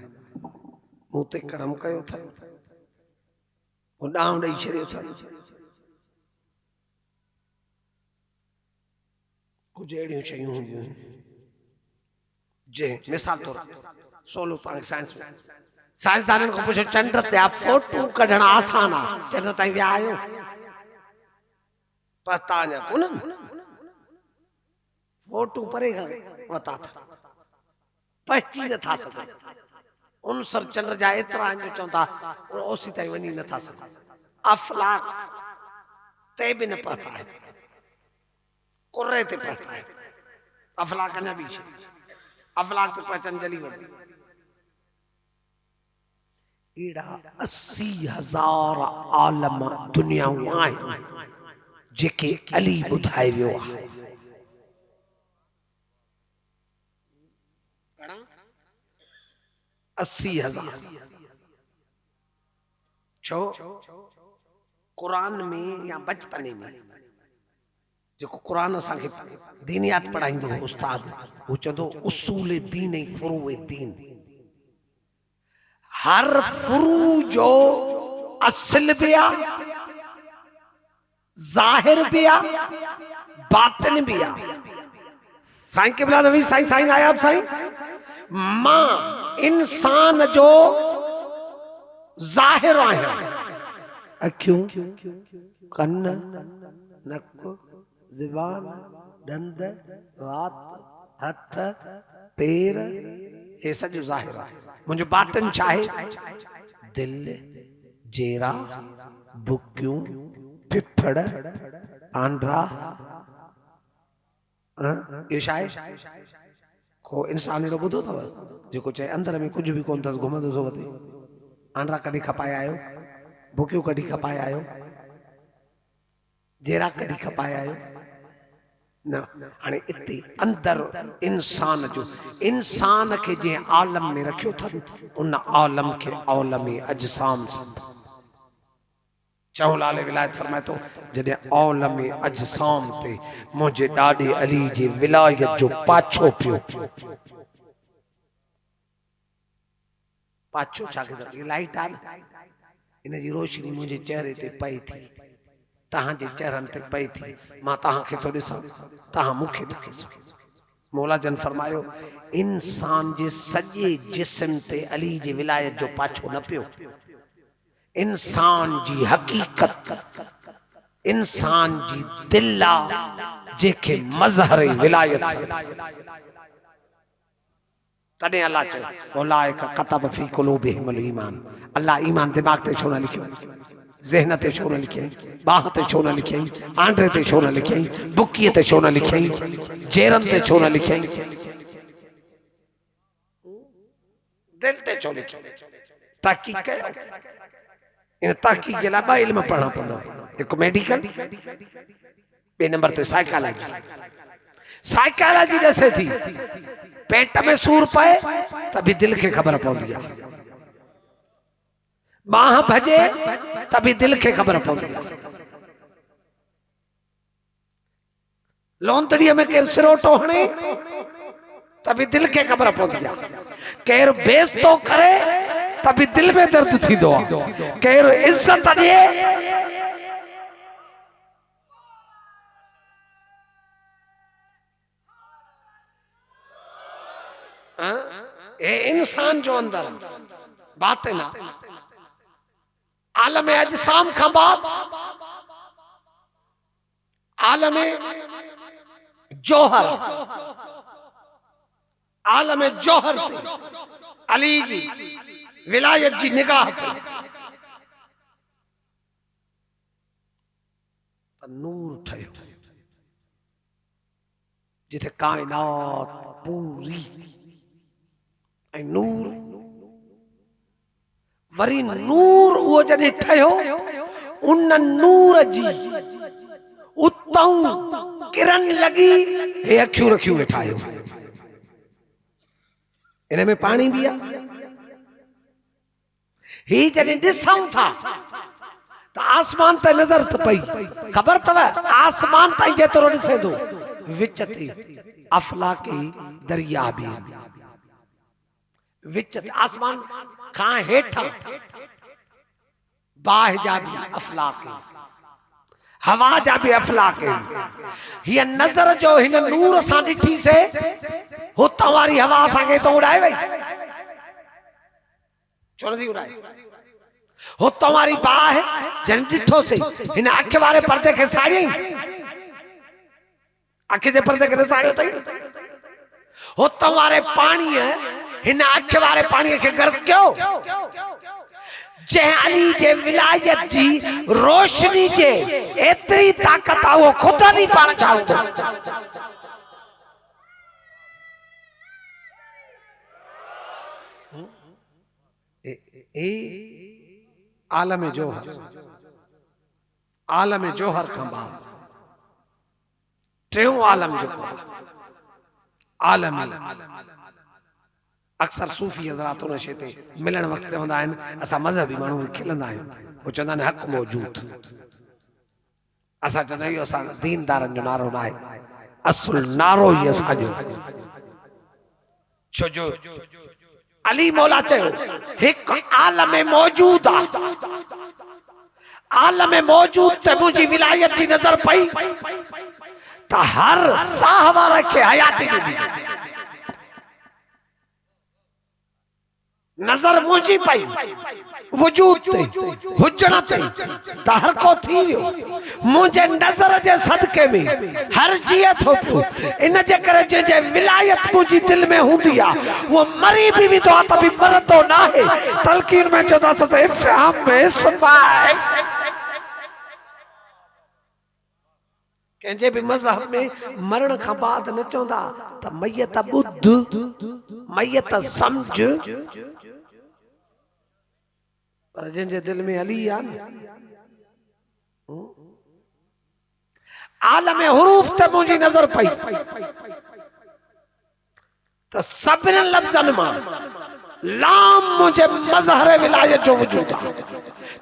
मूं ते करम कयो अथनि, मूं ॾांहुं ॾेई छॾियो अथनि। कुझु अहिड़ियूं शयूं हूंदियूं आहिनि जंहिं मिसाल तौर सोलो तव्हांखे साइंस में साइंसदाननि खां पुछो चंड ते आहे फोटू कढणु आसान आहे, चंड ताईं विया आहियो? पता अञा कोन्हनि, फोटू परे खां वता था, पहुची नथा सघनि। उनसर चंड जा एतिरा आहिनि जो चवनि था ओसी ताईं वञी नथा सघनि। अफलाक ते बि न पहुता है, कुर्रे ते पहुता है। अफलाक अञा बि शइ, अफलाक ते पहुचनि जली वञे। अहिड़ा 80,000 आलम दुनियाऊं आहिनि जेके अली ॿुधाए वियो आहे। 80,000 छो क़ुरान में या बचपने में जेको क़ुरान असांखे दीनियात पढ़ाईंदो हो उस्ताद, वो चवंदो उसूल दीन ऐं फुरूअ दीन। हर फुरू जो असल भी आ, ज़ाहिर भी आ, बातिन भी आ। साईं क़िबला नबी साईं साईं आया साईं मां इंसान जो ज़ाहिर आहियां। अखियूं, कन, नक, ज़ुबान, दंद, वात, हथ, पेर, ये सॼो ज़ाहिर आहे। मुंहिंजो बातिन छा आहे? दिल, जेरा, बुकियूं, फिफड़, आंड्रा, इहो छा आहे? को इंसान अहिड़ो ॿुधो अथव जेको चए अंदर में कुझु बि कोन अथसि, घुमंदो थो वधे? आंड्रा कॾहिं खपाए आयो? बुकियूं कॾहिं खपाए आयो? जेरा कॾहिं खपाए आयो? न। हाणे इते अंदर इंसान जो, इंसान खे जंहिं आलम में रखियो अथनि उन आलम खे आलम अजसाम चऊं लाल विलायत फरमाए थो जॾहिं आलम अजसाम ते मुंहिंजे ॾाॾे अली जे विलायत जो पाछो पियो। पाछो छा खे लाइट आहे, इन जी रोशनी मुंहिंजे चेहरे ते पई थी, तव्हांजे चेहरनि ते पई थी, मां तव्हांखे थो ॾिसां, तव्हां मूंखे था ॾिसो। मौला जन फरमायो इंसान जे सॼे जिस्म ते अली जे विलायत जो पाछो न पियो। इंसान जी हकीकत, इंसान जी दिल आहे जेके मज़हर विलायत तॾहिं अल्लाह चयो औलाइक कतब फी कुलूबिहिमुल ईमान। अल्लाह ईमान दिमाग़ ते छो न लिखियो, ज़हन ते छो न लिखियईं, बाह ते छो न लिखियईं, आंड्रे ते छो न लिखियईं, बुकीअ ते छो न लिखियईं, जेरनि ते छो न लिखियईं, दिल ते छो लिखियईं? तहक़ीक़ कयो। इन तहक़ीक़ जे लाइ 2 इल्म पढ़णा पवंदव, हिकु मेडिकल, ॿिए नंबर ते साइकोलॉजी। साइकोलॉजी ॾसे थी पेट में सूर पए त बि दिल खे ख़बर पवंदी आहे, बाह भजे त बि दिल खे ख़बर पवंदी आहे, लोंतड़ीअ में केरु सिरोटो हणे त बि दिल खे ख़बर पवंदी आहे, केरु बेइज़्ज़तो करे त बि दिल में दर्द थींदो आहे, केरु इज्जत ॾिए हे इंसान जो अंदर बातिना आलम अजसाम खां बाद आलम जौहर आलम जौहर ते अली जी विलायत जी निगाह ते नूर ठयो जिथे कायनात पूरी ऐं नूर वरी नूर वो जॾहिं ठयो उन नूर जी उतां किरण लगी हे अखियूं रखियूं वेठा आहियो इन में पानी भी आहे ही जॾहिं ॾिसूं था त आसमान ते नज़र त पई ख़बर अथव आसमान ताईं जेतिरो ॾिसे थो विच ते अफलाके दरिया भी विच आसमान खां हेठां बाहि जा भी अफलाक हवा जा भी अफलाक हिय नज़र जो हिन नूर सां ॾिठी से हुतां वारी हवा असांखे तो उड़ाए वई छो नथी उड़ाए हुतां वारी बाहि जन ॾिठोसीं हिन अख वारे पर्दे खे साड़ियईं अख जे पर्दे खे साड़ियो अथई हुतां वारे पाणीअ हिन अख वारे पाणीअ खे गर्क कयो जंहिं अली जे विलायत जी रोशनी जे एतिरी ताक़त आहे वो खुद अली पाण छा हूंदो आलम जौहर खां बाद टियों आलम जेको आलम अक्सर सूफी हज़रात उन शइ ते मिलण वक़्तु हूंदा आहिनि असां मज़हबी माण्हू खिलंदा आहियूं वो चवंदा आहिनि हक़ मौजूद असां चवंदा आहियूं असां दीनदारनि जो नारो न आहे असुल नारो ई असांजो छो जो अली मौला चयो हिकु आलम मौजूद आहे आलम मौजूद ते मुंहिंजी विलायत जी नज़र पई त हर साह वारे खे हयाती मिली नजर मुंहिंजी पई वजूद ते हुजण ते त हर को थी वियो मुंहिंजे नज़र जे सदके में हर जिए थो पियो इन जे करे जे विलायत मुंहिंजी दिल में हूंदी आहे वो मरी भी वेंदो आहे त बि मरंदो न आहे तलकीन में चवंदासीं त इफ़हाम में समाए कंहिंजे भी मज़हब में मरण खां बाद न चवंदा त मैयत ॿुध मैयत समझ पर जिनके दिल में अली आहे आलम हुरूफ ते मुंहिंजी नज़र पई त सभिनी लफ़्ज़नि मां लाम मुझे मज़हर विलायत जो वजूद आहे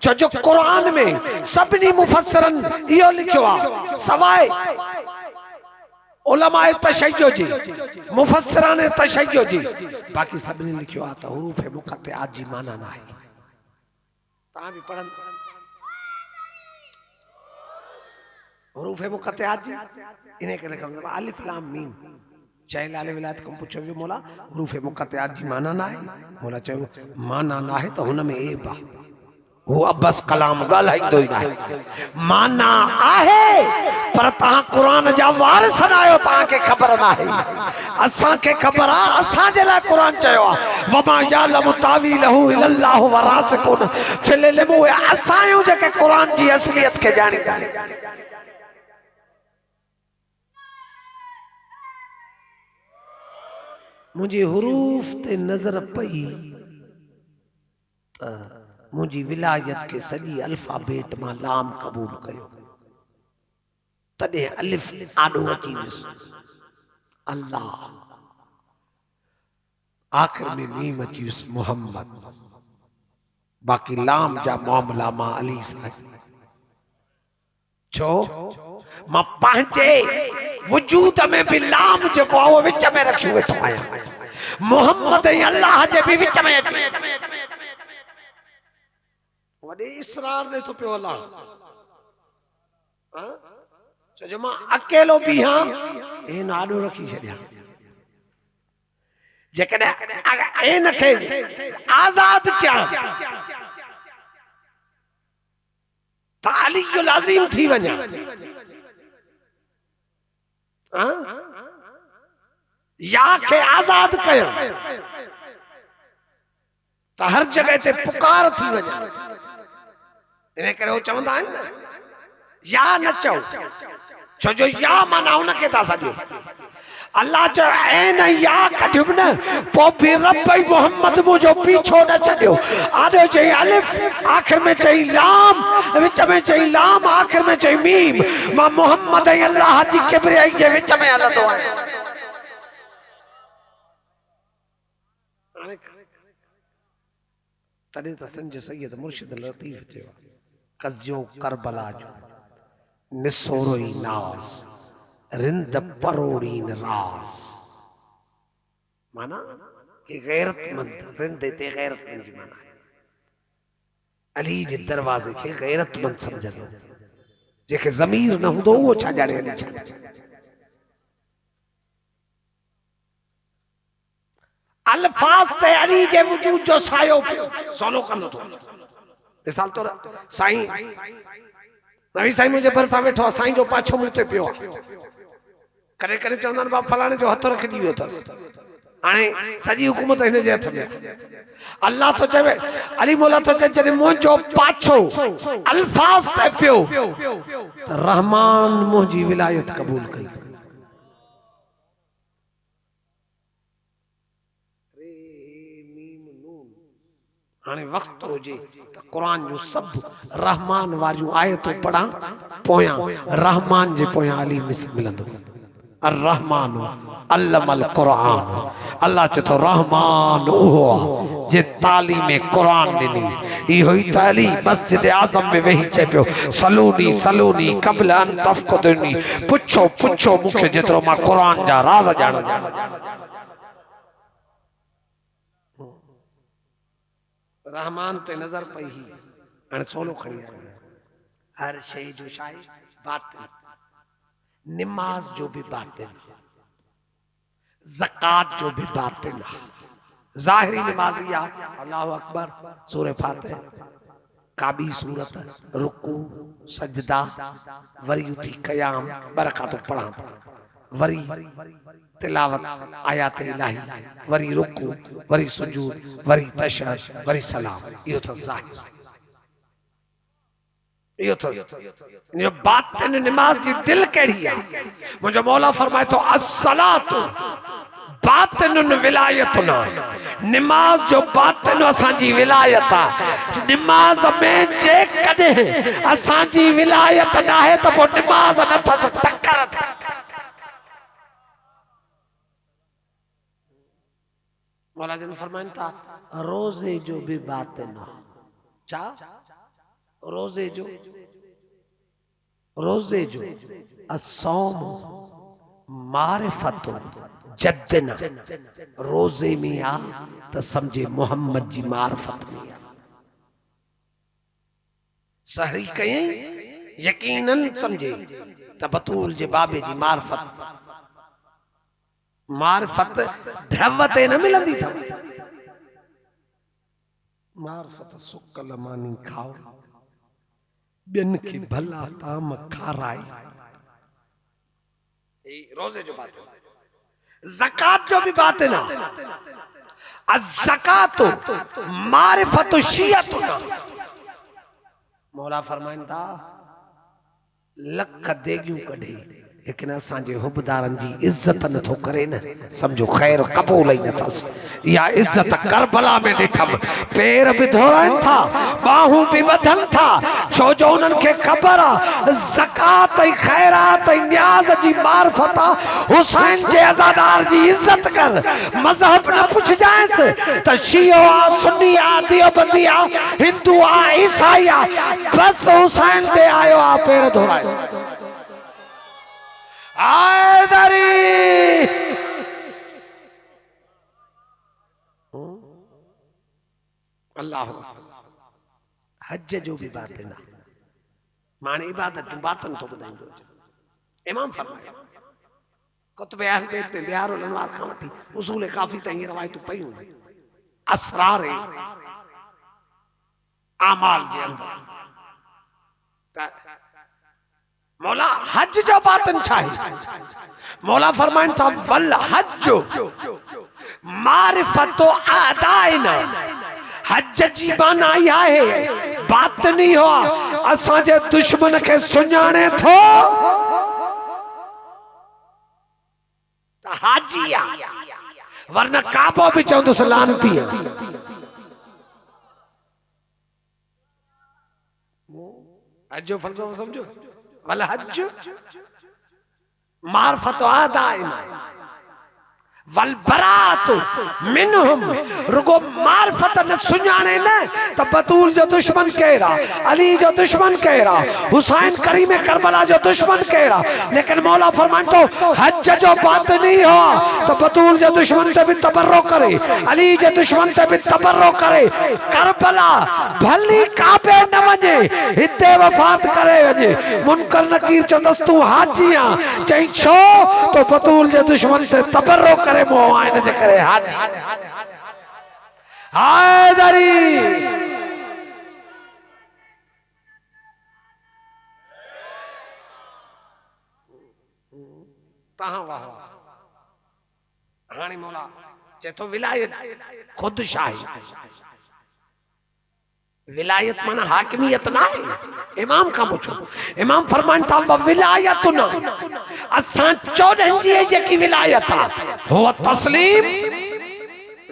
छो जो कुरान में सभिनी मुफस्सिरन इहो लिखियो आहे सवाइ उलमाए तशय्यो जी मुफस्सिरान तशय्यो जी बाक़ी सभिनी लिखियो आहे त हुरूफ मुक़त्तिआत जी माना न आहे तव्हां बि पढ़नि हुरूफ मुक़त्तिआत जी इन करे लिखंदो अलिफ लाम मीम चयल आले विलायत को पुछो वियो मौला हुरूफ मुक़त्तिआत जी माना न आहे मौला चयो माना न आहे त हुन में ऐब आहे वो अब्बस कलाम ॻाल्हाईंदो ई न आहे माना आहे पर तव्हां क़ुरान जा वारिस न आहियो तव्हांखे ख़बर न आहे असांखे ख़बर आहे असांजे लाइ क़ुरान चयो आहे वमा यालमु तावीलहु इल्लल्लाहु वरासिकुन फिल इल्म उहे असां आहियूं जेके क़ुरान जी असलियत खे ॼाणींदा आहियूं मुझे हुरूफ ते नजर पई मुझी विलायत के सॼी अल्फाबेट मां लाम कबूल कयो तॾहिं अलिफ आॾो अची वियुसि अल्लाह आख़िर में मीम अची वियुसि मोहम्मद बाक़ी लाम जा मामला मां अली सां छो मां पंहिंजे वजूद में भी लाम जेको आहे उहो विच में रखी वेठो आहियां मोहम्मद ऐं अल्लाह जे भी विच में अची वॾे इसरार में थो पियो हलां छो जो मां अकेलो बीहां हे नाॾो रखी छॾियां जेकॾहिं इन खे आज़ाद क्या त अली लाज़िम थी वञे या खे आज़ाद कयो त हर जगह ते पुकार थी वञे। इन करे वो चवंदा आहिनि न या न चओ छो जो या माना उनखे था सॼो। अल्लाह जो ऐन या कढियो न पोइ भी रब मोहम्मद मुझो पीछो न छॾियो। आॾो चई अलिफ आखिर में चई लाम विच में चई लाम आखिर में चई मीम। मां मोहम्मद ऐं अल्लाह जी किबरियाई जे विच में हलंदो आहियां। तॾहिं त संज सैयद मुर्शिद लतीफ़ चयो कज़ियो करबला जो निसोरोई नाज़ रिंद परोड़ीन राज़। माना कि गैरतमंद रिंद ते गैरतमंद जी माना अली जे दरवाज़े खे गैरतमंद समझंदो। जेके ज़मीर न हूंदो उहो छा ॼाणे अली छा। अल्फाज़ ते अली जे वजूद जो सायो सोलो कंदो थो। मिसाल तौर साईं नवी साईं मुंहिंजे भरिसां वेठो आहे साईं जो पाछो मूं ते पियो आहे। करे करे चवंदा आहिनि बाबा फलाणे जो हथ रखी वियो अथसि हाणे सॼी हुकूमत हिन जे हथ में। अल्लाह तो चवे अली मौला तो चवे जॾहिं मुंहिंजो पाछो अल्फाज़ ते पियो त रहमान मुंहिंजी विलायत क़बूल कई। हाणे वक्त हुजे त कुरान जो सब रहमान वारियूं आयतूं पढ़ां पोयां रहमान जे पोयां अली मिलंदो। अर रहमान अल्लमल कुरान। अल्लाह चए थो रहमान उहो जे तालीम कुरान ॾिनी। इहो ई त अली मस्जिद आज़म में वेही चए पियो सलूनी सलूनी क़ब्ल अन तफ़क़ुदनी। पुछो पुछो मूंखे जेतिरो मां कुरान जा राज़ ॼाणा। रहमान ते नजर पई ही हाणे सोलो खणी आयो। हर शइ जो छाहे बातिन। निमाज जो भी बातिन ज़कात जो भी बातिन ज़ाहिरी निमाज़ी आहे अल्लाहु अकबर सूरह फातिहा काबी सूरत रुकू सजदा वरी उथी क़याम बरक़ातूं पढ़ां वरी तिलावत आयात इलाही वरी रुकू वरी सुजूद वरी तशहद वरी सलाम। इहो त ज़ाहिर इहो त इहो बातिन निमाज जी दिल कहिड़ी आहे। मुंहिंजो मौला फरमाए थो अस्सलातु बातिनुन विलायतुना। निमाज जो बातिन असांजी विलायत आहे। निमाज में जेकॾहिं असांजी विलायत न आहे त पोइ निमाज न अथसि टकर। मौला जन फरमाइनि था रोज़े जो भी बातिन आहे। छा रोज़े जो असौम मारिफत जद्दना रोज़े में आ त समझे मोहम्मद जी मारिफत में आ। सहरी कयईं यकीनन समझे त बतूल जे बाबे जी मारिफत मारिफत ढव ते न मिलंदी अथव। मारिफत सुकल मानी खाओ ॿियनि खे भला ताम खाराए। रोज़े जो बात ज़कात जो भी बात है ना। ज़कात मारिफत शियतुना। मौला फरमाइनि था लख देगियूं कढे लेकिन असांजे हुबदारनि जी इज्जत नथो करे न समझो ख़ैर क़बूल ई नथसि। इहा इज्जत करबला में ॾिठमि पेर बि धोराइनि था बाहूं बि वधनि था छो जो उन्हनि खे ख़बर आहे ज़कात ऐं ख़ैरात ऐं न्याज़ जी मारिफत आहे। हुसैन जे अज़ादार जी इज्जत कर मज़हब न पुछजांइसि त शियो आहे सुन्नी आहे देवबंदी आहे हिंदू आहे ईसाई आहे बसि हुसैन ते आयो आहे पेर धोराए। आयदरी अल्लाह हज जो भी बात है ना। माने इबादत जो बातन तो ॿुधाईंदो। इमाम फरमाया कुतुब अहल बैत में बिहार उल अनवार खां वठी उसूल काफ़ी ताईं रवायतूं पयूं असरार आमाल जे अंदर मौला हज जो बातन छा है मौला फरमाइन था वल हज मारिफतो अदाइन हज जी माना इहा है बात नहीं हो असां जे दुश्मन के सुञाणे थो हाजी आ वरना काबो भी चवंदुसि लानती हज जो फलसफो समझो वल हज मारफत आदाइन वल बरात मिनहुम रुगो मारफत न सुञाणे न त बतूल जो दुश्मन केरा अली जो दुश्मन केरा हुसैन करीम करबला जो दुश्मन केरा लेकिन मौला फरमान तो हज जो बात नहीं हो तो बतूल जो दुश्मन ते भी तबर्रो करे अली जो दुश्मन ते भी तबर्रो करे करबला भली काबे न वने हिते वफात करे वने मुनकर नकीर चंदस तू हाजिया चई छो तो बतूल जो दुश्मन ते तबर्रो करे मोआइन जे करे हाजी हैदरी तहां वाह हाणे मौला चए थो विलायत खुद शाही विलायत माना हाकिमियत ना है इमाम का पूछो इमाम फरमान था विलायत ना असां 14 जी जेकी विलायत है हो तस्लीम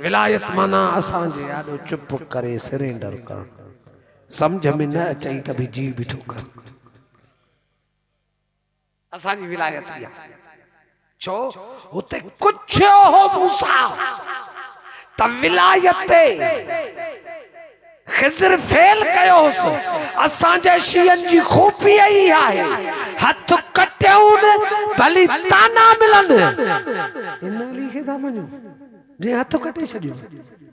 विलायत माना असां जे आडो चुप करे सरेंडर कर समझ में न अचई त भी जी बिठो कर असां जी विलायत या छो उते कुछ हो मूसा त विलायत खिजर फेल कयो असां जे शियन जी खूबी ही है हथ कटियूं भली ताना मिलन इन लिखे था मनो जे हथ कटे छडियो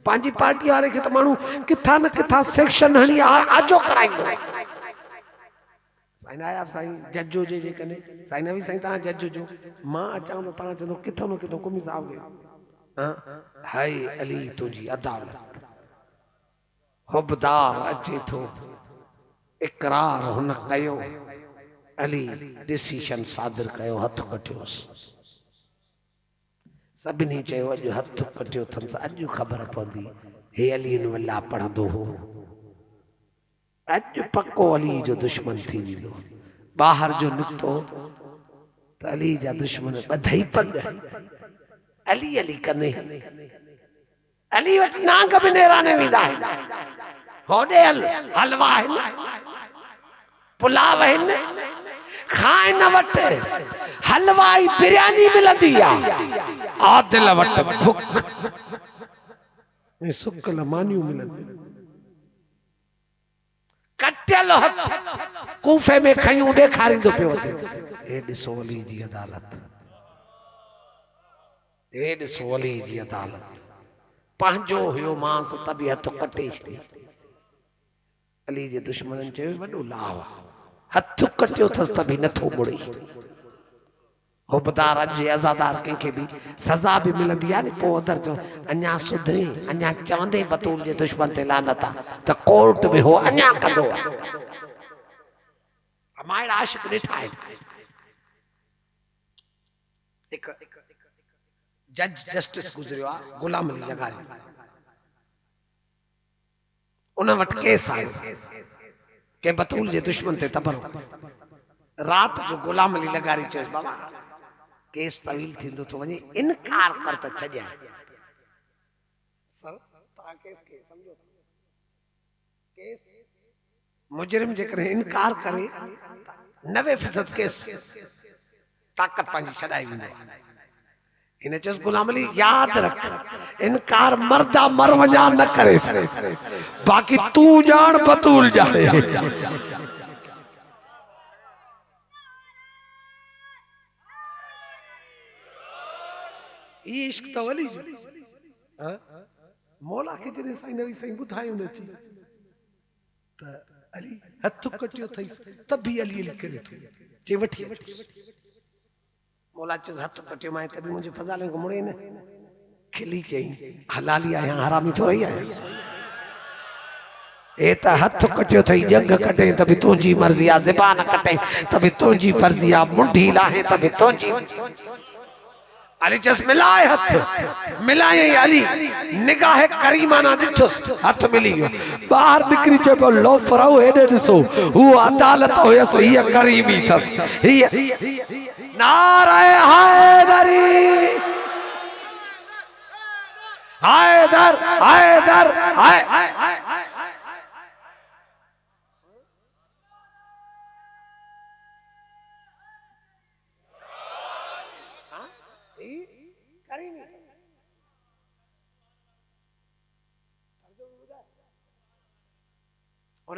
पांजी पार्टी वाले के त मानू किथा न किथा सेक्शन हणी आजो कराइंदो साईं आया साईं जजो जे कने साईं भी साईं ता जज जो मां अचां तो ता चंदो किथो न किथो कुमी साहब के हां हाय अली तुजी अदालत हुबदार अचे थो इकरार हुन कयो अली डिसीजन सादिर कयो हथ कटियोसि सभिनी चयो अॼु हथ कटियो अथनि अॼु ख़बर पवंदी हे अली वल्ला पढ़ंदो हो अॼु पको अली जो दुश्मन थी वेंदो ॿाहिरि जो निकितो त अली जा दुश्मन ॿधई पग अली अली कंदे अली वटि नांग बि नेराने वेंदा आहिनि होॾे हलवा आहिनि पुलाव आहिनि खाए न वटि हलवाई बिरयानी मिलंदी आहे आदिल वटि भुख सुकल मानियूं मिलंदियूं कटियल हथ कूफे में खयूं ॾेखारींदो पियो हे ॾिसो अली जी अदालत हे ॾिसो अली जी अदालत पंहिंजो हुयो मांस त बि हथ कटे छॾी अली जे दुश्मननि चयो वॾो लाव हथ कटियो अथसि त बि नथो मुड़े हुबदार जे अज़ादार कंहिंखे बि सज़ा बि मिलंदी आहे न पोइ अदर चो अञा सुधरी अञा चवंदे बतूल जे दुश्मन ते लानत आहे त कोर्ट में हो अञा कंदो माइर आशिक ॾिठा आहिनि हिकु जज जस्टिस गुज़रियो आहे गुलाम अली लगारी उन वटि केस आयो कंहिं बतूल जे दुश्मन ते तबरो रात जो गुलाम अली लगारी चयोसि बाबा केस तवील थींदो तो वञे इनकार कर त छॾिया सर तव्हां केस खे सम्झो केस मुजरिम जेकर इनकार करे 90% केस ताकत पंहिंजी छॾाई वेंदो इन चयोसि गुलाम अली याद रख इनकार मर्दा मर वञा न करे बाक़ी तू ॼाण बतूल ॼाणे इश्क तो अली जो मौला के जने साईं नवी साईं बुधायो न ची त अली हथ कटियो थई तब भी अली अली करे थो जे वठी मौला चुस हथ कटियो मां तभी मुझे फजाले को मुड़े न खिली चई हलाली आया हरामी थोड़ी आया ए त हथ कटियो थई जंग कटे तभी तुझी मर्जी आ ज़बान कटे तभी तुझी फर्जी आ मुंडी लाहे तभी तुझी अली जस मिलाए हथ मिलाए अली निगाह करीमाना दिठुस हथ मिली गयो बाहर निकरी चे पो लो फराओ हेडे दिसो हु अदालत होयस ही करीमी थस ही नारे हैदरी हैदर हैदर हाय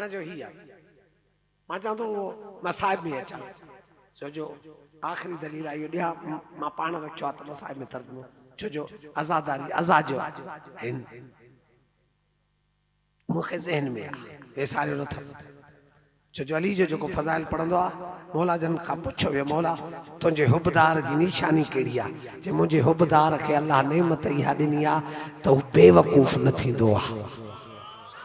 जो ही आ मां चाहतो मसाइब में अचा छो जो आखिरी दलील आई दिया मां पाण रखियो त मसाइब में तर्जुमो छो जो आजादारी आजाद जो हिन मुखे ज़हन में आ वेसारियो न था छो जो अली जो को फजाइल पढ़ंदो आ मौला जन का पुछो वे मौला तुझे हुबदार जी निशानी केड़ी आ जे मुझे हुबदार के अल्लाह नेमत इहा दिनी आ तो बेवकूफ न थींदो आ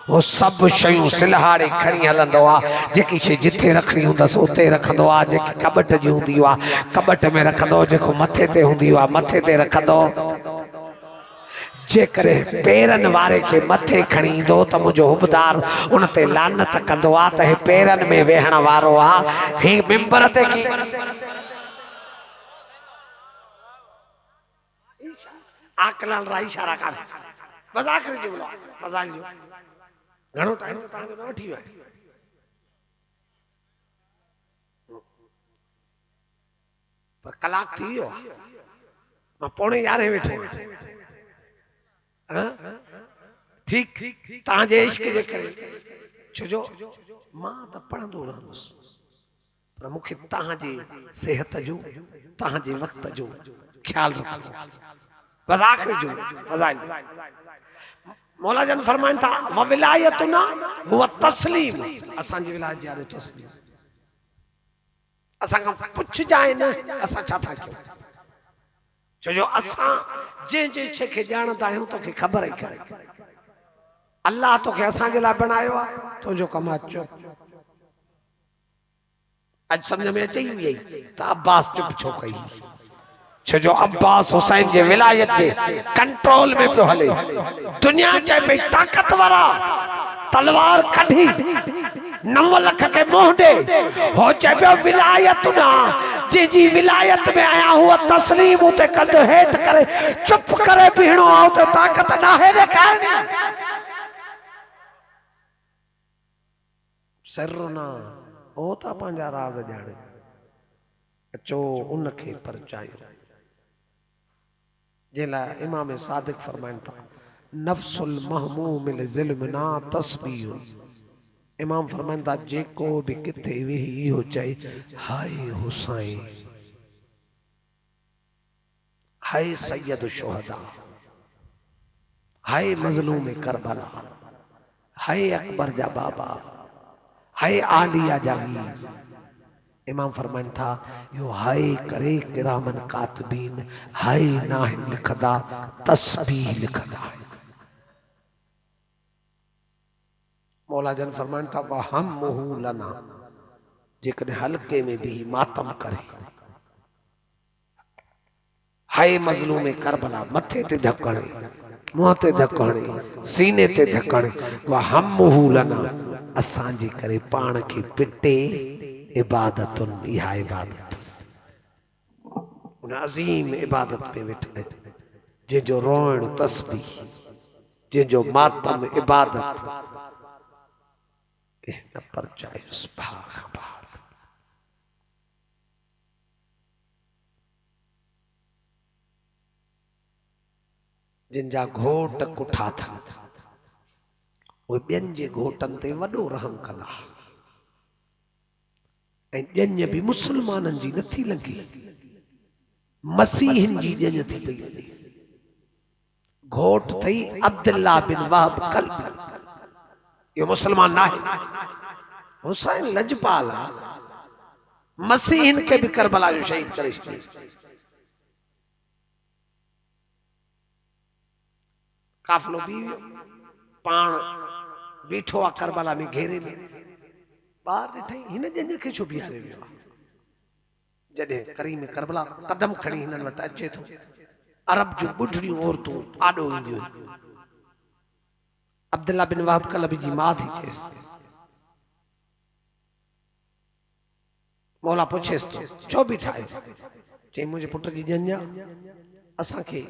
वो सब शयूं सिलहाड़े खणी हलंदो आ जेकी शे जिथे रखणी हुंदस उते रखंदो आ जेकी कबट जी हुंदी आ कबट में रखंदो जेको मथे ते हुंदी आ मथे ते रखंदो जे करे पेरन वारे के मथे खणी ईंदो त मुंहिंजो हुबदार उन ते लानत कंदो आ त हे पेरन में वेहण वारो आ हे मिंबर ते की आकलन रा इशारा कर मजाक जो बोलो मजाक जो घणो टाइम तो तांजो न वठी वे पर कलाक थी वियो मां पौणे 11 वेठो हां ठीक तांजे इश्क जे करे छो जो मां त पढ़ंदो रहंदुस पर मुखे तांजे सेहत जो तांजे वक्त जो ख्याल रखो बस आखिरी जो वजाइन मौला जन फरमान था व विलायतुना हुवा तस्लीम असा जी विलायत यारो तस्लीम असा का पुछ जाए न असा छा था क्यों छो जो असा जे जे छे के जानदा हूं तो के खबर है करे अल्लाह तो के असा जे ला बनायो आ तो जो कमा चो आज समझ में अचई वई त अब्बास चुप छो कई छो जो अब्बास हुसैन जे विलायत जे कंट्रोल में पियो हले दुनिया चाहे पे ताकतवरा तलवार कढी 9 लाख के मोहडे हो चाहे पे विलायत ना जी जी विलायत में आया हुआ तस्लीम उते कंध हेठ करे चुप करे बीहणो आ उते ताकत ना है देखानी सरना ओ ता पंजा राज जाने अचो उनखे परचायो जेला इमाम सादिक फरमाइन था नफ्सुल महमूम लिल ज़िल्म ना तस्बीह इमाम फरमाइन था जेको भी किथे वेही हो चाहे हाय हुसैन हाय सैयद शुहदा हाय मजलूम करबला हाय अकबर जा बाबा हाय आलिया जा वीर इमाम फरमान था यो हाय करे किरामन कातबीन हाय नाहिन लिखदा तस्बीह लिखदा मौला जन फरमान था वह हम मुहू लना जेकने हल्के में भी मातम करे हाय मजलूम करबला मथे ते धकणे मुंह ते धकणे सीने ते धकणे वह हम मुहू लना असां जे करे पाण के पिटे इबादतुन इहा इबादत उन अजीम इबादत पे वेठे जे जो रोण तस्बीह जे जो मातम इबादत के न परचायुस भाग भाग जिन जा घोट कुठा था वो ॿियनि जे घोटनि ते वॾो रहम कंदा ऐं ॼञ बि मुसलमाननि जी नथी लॻे मसीहनि जी ॼञ थी पई वञे घोट थई अब्दुल्ला बिन वहब कल्ब यो मुसलमान ना है हुसैन लजपाल मसीहन के भी करबला जो शहीद करे काफिलो भी पाण बीठो आ करबला में घेरे में बाहर ॾिठई हिन जंहिं खे छो बीहारे वियो आहे जॾहिं करीम करबला कदम खणी हिननि वटि अचे थो अरब जूं ॿुढड़ियूं औरतूं आॾो ईंदियूं अब्दुल्ला बिन वहाब कलबी जी मां थी चएसि मौला पुछेसि तो छो बीठा आहियो चई मुंहिंजे पुट जी ॼञ असांखे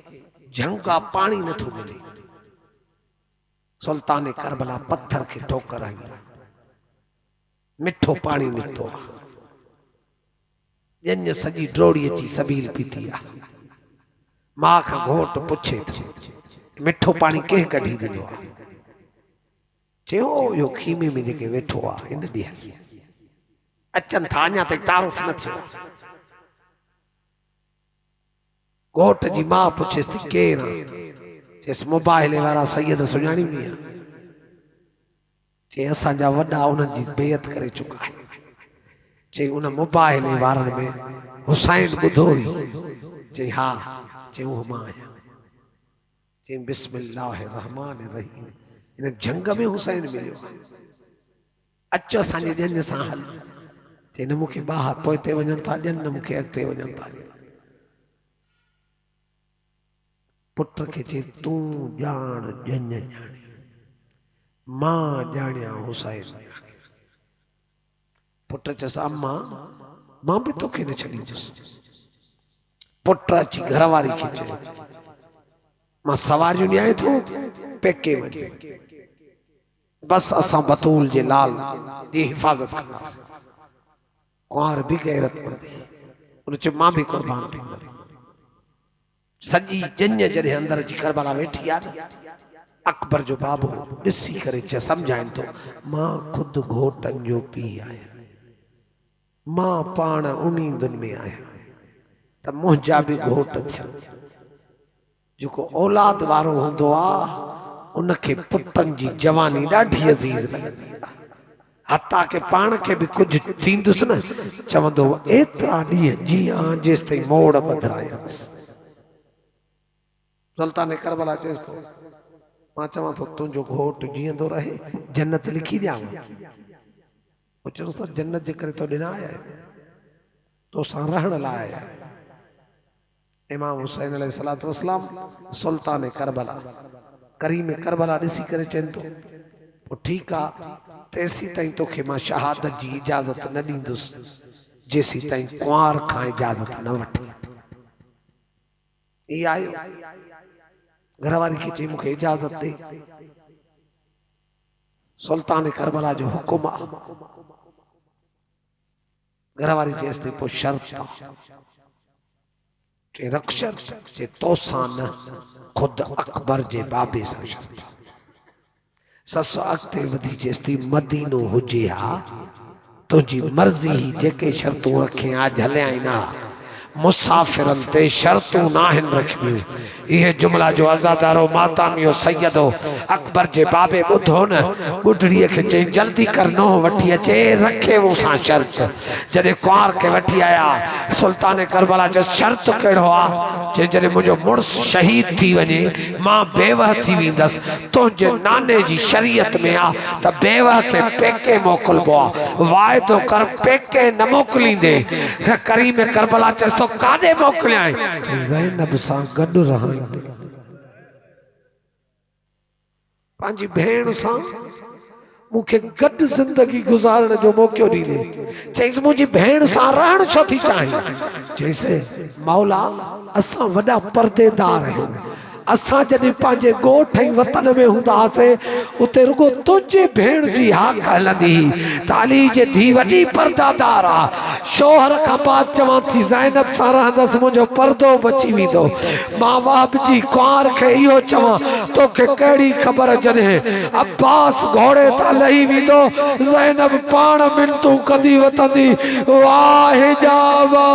झंगा पाणी नथो मिले सुल्तान करबला पत्थर खे ठोकर हणी मिठो पाणी निकितो ॼञ सॼी ड्रोड़ी अची सबील पीती आहे मां खां घोट पुछे थो मिठो पाणी कंहिं कढी ॾिनो आहे चयो इहो खीमे में जेके वेठो आहे हिन ॾींहुं अचनि था अञा ताईं तारुफ न थियो घोट जी मां पुछेसि थी केरु चएसि मोबाइल वारा सैयद सुञाणींदी आहे चई असांजा वॾा उन्हनि जी बेयत करे चुका आहिनि चई उन मोबाइल वारनि में हुसैन ॿुधो हुई चई हा चई उहो मां आहियां चई बिस्मिल्लाह रहमान रहीम इन जंग में हुसैन मिलियो अचो असांजे ॼञ सां हल चई न मूंखे ॿाहिरि पोइते वञनि था ॾियनि न मूंखे अॻिते वञनि था पुट खे चई तूं ॼाण ॼञ ॼाणी मां ॼाणियां हुसैन पुट चयसि अम्मा मां बि तोखे न छॾींदुसि पुट अची घरवारी खे चयो मां सवारियूं ॾियां थो पेके वञ बस असां बतूल जे लाल जी हिफ़ाज़त कंदासीं कुंवार भी गैरत मंदी उन चयो मां भी कुर्बान थींदुमि सॼी ॼञ जॾहिं अंदर अची करबला वेठी आहे अकबर जो बाबू ॾिसी करे चए सम्झाइनि थो मां ख़ुदि घोटनि जो पीउ आहियां मां पाण उमीदुनि में आहियां त मुंहिंजा बि घोट थियनि जेको औलाद वारो हूंदो आहे उनखे पुटनि जी जवानी ॾाढी अज़ीज़ लॻंदी आहे हता के पाण खे बि कुझु थींदुसि न चवंदो एतिरा ॾींहं जीअं जेसि ताईं मोड़ ॿधायांसि सुल्तान करबला चएसि थो मां चवां थो तुंहिंजो घोट जीअंदो रहे जन्नत लिखी ॾियांव चयोसि त जन्नत जे करे तो ॾिना आया तोसां रहण लाइ आया इमाम हुसैन अलैहिस्सलातु वस्सलाम सुल्तान करबला करीम करबला ॾिसी करे चवनि थो पोइ ठीकु आहे तेसी ताईं तोखे मां शहादत जी इजाज़त न ॾींदुसि जेसी ताईं कुंवार खां इजाज़त न वठे ई आयो घरवारी खे चई मूंखे इजाज़त दे सुल्तान करबला जो हुकुम आहे घरवारी चएसि थी पोइ शर्त आहे रख शर्त जे तोसां न ख़ुदि अकबर जे बाबे सां शर्त ससु अॻिते वधी चएसि थी मदीनो हुजे हा तुंहिंजी मर्ज़ी ही जेके शर्तूं रखे आज हलिया न मुसाफ़िरनि ते शर्तूं नाहिनि रखियूं इहे जुमला जो आज़ादारो मातामियो सैयदो अकबर जे बाबे ॿुधो न ॿुढड़ीअ खे चई जल्दी कर नो वठी अचे रखे वो सां शर्त जॾहिं कुंवार खे वठी आया सुल्तान करबला जो शर्त कहिड़ो आहे जे जॾहिं मुंहिंजो मुड़ुसु शहीद थी वञे मां बेवह थी वेंदसि तुंहिंजे नाने जी शरीयत में आहे त बेवह खे पेके मोकिलिबो आहे वाइदो कर पेके न मोकिलींदे करीम करबला चएसि तो काॾे मोकिलियां ज़ैनब सां गॾु रहंदे पंहिंजी भेण सां मूंखे गॾु ज़िंदगी गुज़ारण जो मौक़ो ॾींदे चईसि मुंहिंजी भेण सां रहण छो थी चाहे चईसि मौला असां वॾा परदेदार आहियूं असां जॾहिं पंहिंजे ॻोठ ऐं वतन में हूंदा हुआसीं उते रुगो तुंहिंजे भेण जी हाक हलंदी त अली जे धीउ वॾी परदादार आहे शोहर खां बाद चवां थी ज़ैनब सां रहंदसि मुंहिंजो परदो बची वेंदो मां वाब जी कुंवार खे इहो चवां तोखे कहिड़ी ख़बर जॾहिं अब्बास घोड़े तां लही वेंदो ज़ैनब पाण मिनतूं कंदी वतंदी वाह हिजाबा